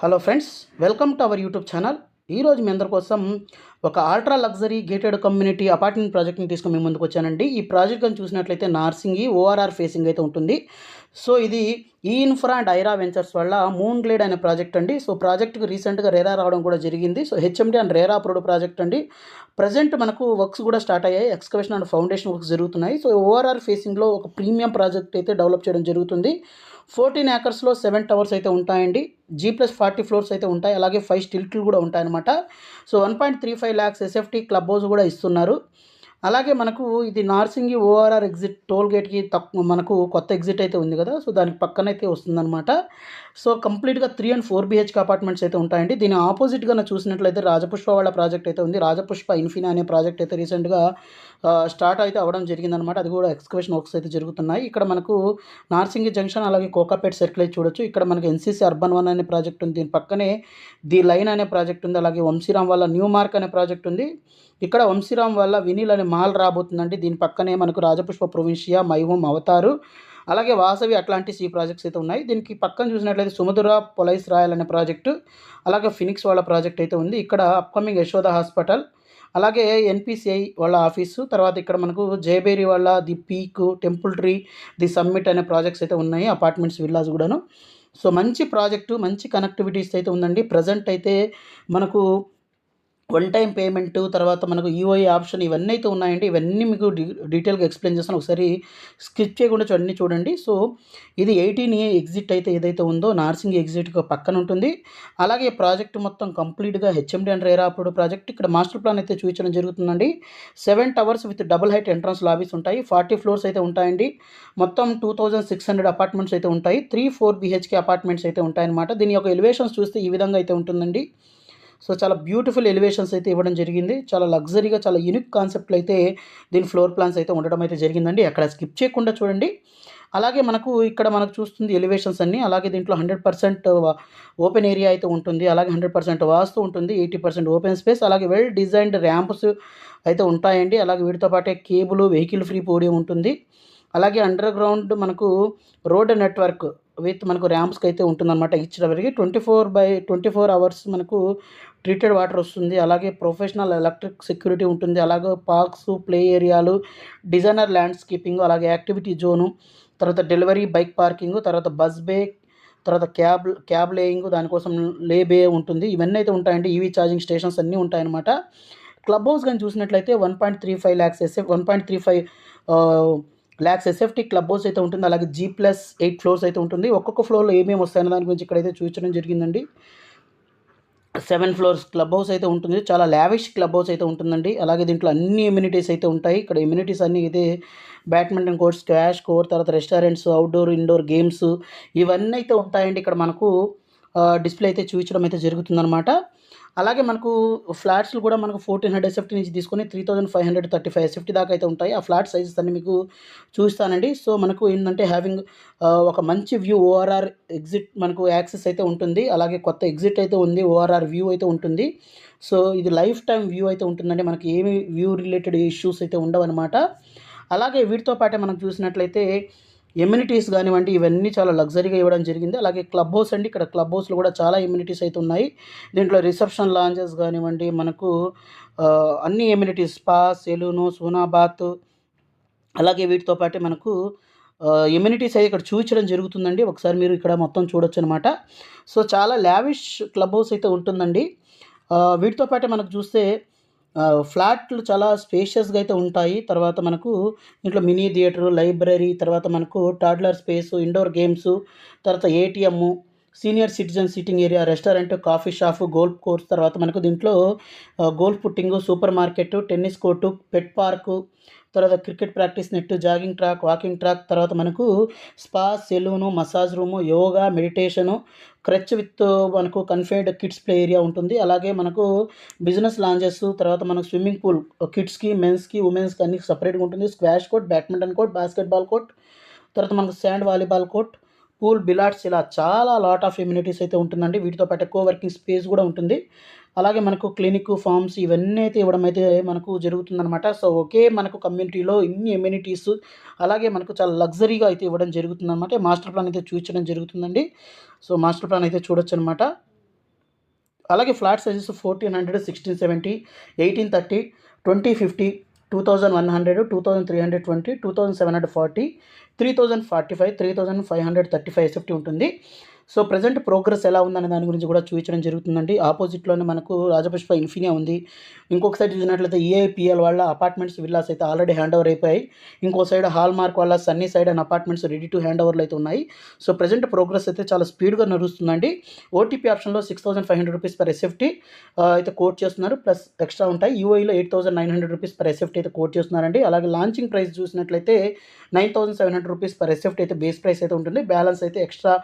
Hello friends, welcome to our YouTube channel. ఈరోజు మీ అందరి కోసం ఒక ultra luxury gated community apartment ప్రాజెక్ట్ని తీసుకొని మీ ముందుకు వచ్చానండి. ఈ ప్రాజెక్ట్ అని చూసినట్లయితే నార్సింగి ఓఆర్ఆర్ ఫేసింగ్ అయితే ఉంటుంది. సో ఇది ఈ ఇన్ఫ్రా అండ్ ఐరా వెంచర్స్ వల్ల మూన్ గ్లేడ్ అనే ప్రాజెక్ట్ అండి. సో ప్రాజెక్ట్కి రీసెంట్గా రేరా రావడం కూడా జరిగింది. So HMD and RERA approved project అండి. ప్రజెంట్ మనకు వర్క్స్ కూడా స్టార్ట్ అయ్యాయి. ఎక్స్కవేషన్ అండ్ ఫౌండేషన్ వర్క్స్ జరుగుతున్నాయి. సో ఓఆర్ఆర్ ఫేసింగ్లో ఒక ప్రీమియం ప్రాజెక్ట్ అయితే డెవలప్ చేయడం జరుగుతుంది. 14 ఏకర్స్లో 7 టవర్స్ అయితే ఉంటాయండి. G+40 ఫ్లోర్స్ అయితే ఉంటాయి. అలాగే 5 స్టిల్ట్లు కూడా ఉంటాయన్నమాట. So 1.35 lakhs SFT club house కూడా ఇస్తున్నారు. అలాగే మనకు ఇది నార్సింగి ఓఆర్ఆర్ ఎగ్జిట్ టోల్ గేట్కి మనకు కొత్త ఎగ్జిట్ అయితే ఉంది కదా. సో దానికి పక్కనైతే వస్తుందన్నమాట. సో కంప్లీట్గా 3 and 4 BHK అపార్ట్మెంట్స్ అయితే ఉంటాయండి. దీని ఆపోజిట్గా చూసినట్లయితే రాజపుష్ప వాళ్ళ ప్రాజెక్ట్ అయితే ఉంది. రాజపుష్ప ఇన్ఫినా అనే ప్రాజెక్ట్ అయితే రీసెంట్గా స్టార్ట్ అయితే అవ్వడం జరిగిందనమాట. అది కూడా ఎక్స్కవేషన్ వర్క్స్ అయితే జరుగుతున్నాయి. ఇక్కడ మనకు నార్సింగి జంక్షన్ అలాగే కోకాపేట్ సర్కిల్ అయితే చూడొచ్చు. ఇక్కడ మనకి ఎన్సీసీ అర్బన్ 1 అనే ప్రాజెక్ట్ ఉంది. దీని పక్కనే ది లైన్ అనే ప్రాజెక్ట్ ఉంది. అలాగే వంశీరామ్ వాళ్ళ న్యూ మార్క్ అనే ప్రాజెక్ట్ ఉంది. ఇక్కడ వంశీరామ్ వల్ల వినీల్ అనే మాల్ రాబోతుందండి. దీని పక్కనే మనకు రాజపుష్ప ప్రొవిన్షియా, మై హోమ్ అవతారు, అలాగే వాసవి అట్లాంటిస్ ఈ ప్రాజెక్ట్స్ అయితే ఉన్నాయి. దీనికి పక్కన చూసినట్లయితే సుమధుర పొలైస్ రాయల్ అనే ప్రాజెక్టు, అలాగే ఫినిక్స్ వాళ్ళ ప్రాజెక్ట్ అయితే ఉంది. ఇక్కడ అప్కమింగ్ యశోద హాస్పిటల్, అలాగే ఎన్పిసిఐ వాళ్ళ ఆఫీసు, తర్వాత ఇక్కడ మనకు జయబేరి వాళ్ళ the peak, temple tree, the summit అనే ప్రాజెక్ట్స్ అయితే ఉన్నాయి. అపార్ట్మెంట్స్, విల్లాస్ కూడాను. సో మంచి ప్రాజెక్టు, మంచి కనెక్టివిటీస్ అయితే ఉందండి. ప్రజెంట్ అయితే మనకు వన్ టైం పేమెంట్, తర్వాత మనకు ఈఓఐ ఆప్షన్ ఇవన్నీ అయితే ఉన్నాయండి. ఇవన్నీ మీకు డీటెయిల్గా ఎక్స్ప్లెయిన్ చేస్తాను. ఒకసారి స్కిప్ చేయకుండా అన్నీ చూడండి. సో ఇది 18A ఎగ్జిట్ అయితే ఏదైతే ఉందో నార్సింగ్ ఎగ్జిట్కి పక్కన ఉంటుంది. అలాగే ప్రాజెక్ట్ మొత్తం కంప్లీట్గా HMD and RERA approved project. ఇక్కడ మాస్టర్ ప్లాన్ అయితే చూపించడం జరుగుతుందండి. 7 towers with double height entrance lobbies ఉంటాయి. 40 ఫ్లోర్స్ అయితే ఉంటాయండి. మొత్తం 2600 అపార్ట్మెంట్స్ అయితే ఉంటాయి. 3-4 BHK అపార్ట్మెంట్స్ అయితే ఉంటాయన్నమాట. దీని యొక్క ఎలివేషన్స్ చూస్తే ఈ విధంగా అయితే ఉంటుందండి. సో చాలా బ్యూటిఫుల్ ఎలివేషన్స్ అయితే ఇవ్వడం జరిగింది. చాలా లగ్జరీగా, చాలా యూనిక్ కాన్సెప్ట్లు అయితే దీని ఫ్లోర్ ప్లాన్స్ అయితే ఉండడం అయితే జరిగిందండి. అక్కడ స్కిప్ చేయకుండా చూడండి. అలాగే ఇక్కడ మనకు చూస్తుంది ఎలివేషన్స్ అన్నీ. అలాగే దీంట్లో 100% ఓపెన్ ఏరియా అయితే ఉంటుంది. అలాగే 100% వాస్తు ఉంటుంది. 80% ఓపెన్ స్పేస్, అలాగే వెల్ డిజైన్డ్ ర్యాంప్స్ అయితే ఉంటాయండి. అలాగే వీటితో పాటే కేబుల్, వెహికల్ ఫ్రీ పోడియం ఉంటుంది. అలాగే అండర్ గ్రౌండ్ మనకు రోడ్ నెట్వర్క్ విత్ మనకు ర్యాంప్స్కి అయితే ఉంటుందన్నమాట. ఇచ్చేటప్పటికి 24/24 అవర్స్ మనకు ట్రీటెడ్ వాటర్ వస్తుంది. అలాగే ప్రొఫెషనల్ ఎలక్ట్రిక్ సెక్యూరిటీ ఉంటుంది. అలాగే పార్క్స్, ప్లే ఏరియాలు, డిజైనర్ ల్యాండ్స్కేపింగ్, అలాగే యాక్టివిటీ జోను, తర్వాత డెలివరీ, బైక్ పార్కింగ్, తర్వాత బస్ బే, తర్వాత క్యాబ్ లేయింగ్, దానికోసం లే బే ఉంటుంది. ఇవన్నీ అయితే ఉంటాయండి. ఈవీ ఛార్జింగ్ స్టేషన్స్ అన్నీ ఉంటాయన్నమాట. క్లబ్ హౌస్ కానీ చూసినట్లయితే 1.35 lakhs ఎస్ఎఫ్టీ క్లబ్ హౌస్ అయితే ఉంటుంది. అలాగే G+8 ఫ్లోర్స్ అయితే ఉంటుంది. ఒక్కొక్క ఫ్లోర్లో ఏమేమి వస్తాయన్న దాని గురించి ఇక్కడైతే చూపించడం జరిగిందండి. 7 ఫ్లోర్స్ క్లబ్ హౌస్ అయితే ఉంటుంది. చాలా లావిష్ క్లబ్ హౌస్ అయితే ఉంటుందండి. అలాగే దీంట్లో అన్ని ఎమ్యూనిటీస్ అయితే ఉంటాయి. ఇక్కడ ఎమ్యూనిటీస్ అన్నీ అయితే బ్యాడ్మింటన్ కోర్ట్, స్క్వాష్ కోర్ట్, తర్వాత రెస్టారెంట్స్, అవుట్డోర్, ఇండోర్ గేమ్స్ ఇవన్నీ అయితే ఉంటాయండి. ఇక్కడ మనకు డిస్ప్లే అయితే చూపించడం అయితే జరుగుతుందన్నమాట. అలాగే మనకు ఫ్లాట్స్లు కూడా మనకు 1400 ఎస్ఎఫ్టీ నుంచి తీసుకొని 3535 ఎస్ఎఫ్టీ దాకా అయితే ఉంటాయి. ఆ ఫ్లాట్ సైజెస్ అన్ని మీకు చూస్తానండి. సో మనకు ఏంటంటే హ్యావింగ్ ఒక మంచి వ్యూ, ఓఆర్ఆర్ ఎగ్జిట్ మనకు యాక్సెస్ అయితే ఉంటుంది. అలాగే కొత్త ఎగ్జిట్ అయితే ఉంది, ఓఆర్ఆర్ వ్యూ అయితే ఉంటుంది. సో ఇది లైఫ్ టైం వ్యూ అయితే ఉంటుందండి. మనకి ఏమి వ్యూ రిలేటెడ్ ఇష్యూస్ అయితే ఉండవన్నమాట. అలాగే వీటితో పాటే మనం చూసినట్లయితే ఎమ్యూనిటీస్ కానివ్వండి, ఇవన్నీ చాలా లగ్జరీగా ఇవ్వడం జరిగింది. అలాగే క్లబ్ హౌస్ అండి. ఇక్కడ క్లబ్ హౌస్లో కూడా చాలా ఎమ్యూనిటీస్ అయితే ఉన్నాయి. దీంట్లో రిసెప్షన్ లాంజెస్ కానివ్వండి, మనకు అన్ని amenities, spa, salon, sauna bath, అలాగే వీటితో పాటే మనకు ఎమ్యూనిటీస్ అయితే ఇక్కడ చూపించడం జరుగుతుందండి. ఒకసారి మీరు ఇక్కడ మొత్తం చూడొచ్చు అనమాట. సో చాలా లావిష్ క్లబ్ హౌస్ అయితే ఉంటుందండి. వీటితో పాటే మనకు చూస్తే ఫ్లాట్లు చాలా స్పేషియస్గా అయితే ఉంటాయి. తర్వాత మనకు ఇంట్లో మినీ థియేటరు, లైబ్రరీ, తర్వాత మనకు టాడ్లర్ స్పేసు, ఇండోర్ గేమ్స్, తర్వాత ATM, senior citizen sitting area, restaurant, coffee shop, golf course, తర్వాత మనకు దీంట్లో golf putting, supermarket, tennis court, pet park, తర్వాత cricket practice net, jogging track, walking track, తర్వాత మనకు spa, salon, massage room, yoga, meditation, creche with మనకు confined kids play area ఉంటుంది. అలాగే మనకు బిజినెస్ లాంజెస్, తర్వాత మనకు స్విమ్మింగ్ పూల్ కిడ్స్కి, మెన్స్కి, ఉమెన్స్కి అన్ని సపరేట్గా ఉంటుంది. Squash court, badminton court, basketball court, తర్వాత మనకు శాండ్ వాలీబాల్ కోర్ట్, పూల్, బిలాట్స్, ఇలా చాలా లాట్ ఆఫ్ ఎమ్యూనిటీస్ అయితే ఉంటుందండి. వీటితో పాటు కోవర్కింగ్ స్పేస్ కూడా ఉంటుంది. అలాగే మనకు క్లినిక్, ఫార్మ్స్ ఇవన్నీ అయితే ఇవ్వడం అయితే మనకు జరుగుతుందన్నమాట. సో ఒకే మనకు కమ్యూనిటీలో ఇన్ని ఎమ్యూనిటీస్, అలాగే మనకు చాలా లగ్జరీగా అయితే ఇవ్వడం జరుగుతుందన్నమాట. మాస్టర్ ప్లాన్ అయితే చూపించడం జరుగుతుందండి. సో మాస్టర్ ప్లాన్ అయితే చూడొచ్చు అనమాట. అలాగే ఫ్లాట్ సైజెస్ 1400, 1670, 1830, 2050, 2100, 2320, 2740, 3045, 3535 ఎస్ఎఫ్టీ ఉంటుంది. సో ప్రజెంట్ ప్రోగ్రెస్ ఎలా ఉందనే దాని గురించి కూడా చూపించడం జరుగుతుందండి. ఆపోజిట్లోనే మనకు రాజపుష్ప ఇన్ఫినియా ఉంది. ఇంకొక సైడ్ చూసినట్లయితే ఈఐపిఎల్ వాళ్ళ అపార్ట్మెంట్స్ విల్లాస్ అయితే ఆల్రెడీ హ్యాండ్ ఓవర్ అయిపోయాయి. ఇంకో సైడ్ హాల్ మార్క్ వాళ్ళ Sunny side and apartments ready to hand ఓవర్లు అయితే ఉన్నాయి. సో ప్రజెంట్ ప్రోగ్రెస్ అయితే చాలా స్పీడ్గా నడుస్తుందండి. ఓటీపీ ఆప్షన్లో 6500 రూపీస్ పర్ ఎస్ఎఫ్టీ అయితే కోట్ చేస్తున్నారు, ప్లస్ ఎక్స్ట్రా ఉంటాయి. యూఐలో 8900 రూపీస్ పర్ ఎస్ఎఫ్టీ అయితే కోట్ చేస్తున్నారండి. అలాగే లాంచింగ్ ప్రైస్ చూసినట్లయితే 9700 రూపీస్ పర్ ఎస్ఎఫ్టీ అయితే బేస్ ప్రైస్ అయితే ఉంటుంది. బ్యాలెన్స్ అయితే ఎక్స్ట్రా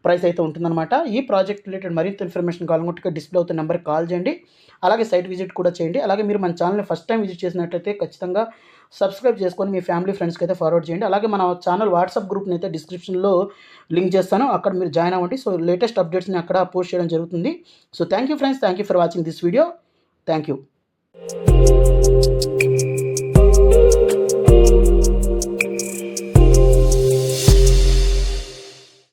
ప్రైస్ అయితే ఉంటుందన్నమాట. ఈ ప్రాజెక్ట్ రిలేటెడ్ మరింత ఇన్ఫర్మేషన్ కావాలనుకుంటే డిస్ప్లే అవుతున్న నెంబర్కి కాల్ చేయండి. అలాగే సైట్ విజిట్ కూడా చేయండి. అలాగే మీరు మన ఛానల్ని ఫస్ట్ టైం విజిట్ చేసినట్లయితే ఖచ్చితంగా సబ్స్క్రైబ్ చేసుకొని మీ ఫ్యామిలీ ఫ్రెండ్స్కి అయితే ఫార్వర్డ్ చేయండి. అలాగే మన ఛానల్ వాట్సాప్ గ్రూప్ని అయితే డిస్క్రిప్షన్లో లింక్ చేస్తాను, అక్కడ మీరు జాయిన్ అవ్వండి. సో లేటెస్ట్ అప్డేట్స్ని అక్కడ పోస్ట్ చేయడం జరుగుతుంది. So thank you friends, thank you for watching this video. Thank you.